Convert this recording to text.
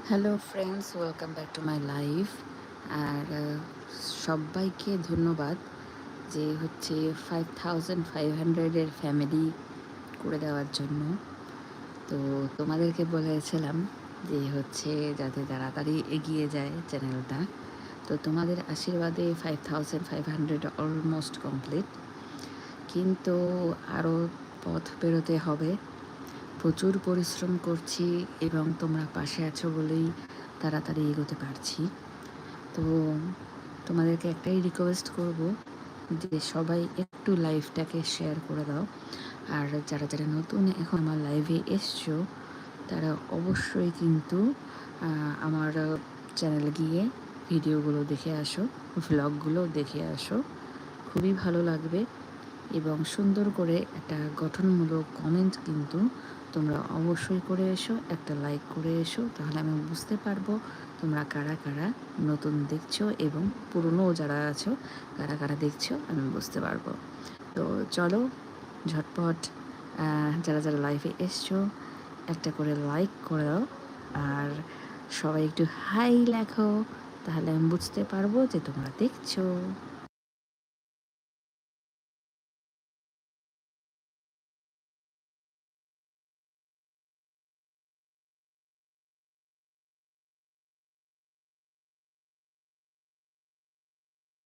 Hello friends, welcome back to my life. আর সবাইকে ধন্যবাদ যে হচ্ছে 5500-এর ফ্যামিলি করে দেওয়ার জন্য। তো তোমাদেরকে বলেছিলাম যে হচ্ছে যাতে তাড়াতাড়ি এগিয়ে যায় চ্যানেলটা। তো তোমাদের আশীর্বাদে 5500 অলমোস্ট কমপ্লিট, কিন্তু আরও পথ বেরোতে হবে। প্রচুর পরিশ্রম করছি এবং তোমরা পাশে আছো বলেই তাড়াতাড়ি এগোতে পারছি। তো তোমাদেরকে একটাই রিকোয়েস্ট করব যে সবাই একটু লাইভটাকে শেয়ার করে দাও। আর যারা যারা নতুন এখন আমার লাইভে এসছো তারা অবশ্যই কিন্তু আমার চ্যানেলে গিয়ে ভিডিওগুলো দেখে আসো, ভ্লগগুলো দেখে আসো, খুবই ভালো লাগবে। এবং সুন্দর করে একটা গঠনমূলক কমেন্ট কিন্তু তোমরা অবশ্যই করে এসো, একটা লাইক করে এসো, তাহলে আমি বুঝতে পারবো তোমরা কারা কারা নতুন দেখছো এবং পুরনো যারা আছো কারা কারা দেখছো, আমি বুঝতে পারবো। তো চলো ঝটপট যারা যারা লাইভে এসছো একটা করে লাইক করে দাও, আর সবাই একটু হাই লেখো, তাহলে আমি বুঝতে পারবো যে তোমরা দেখছো।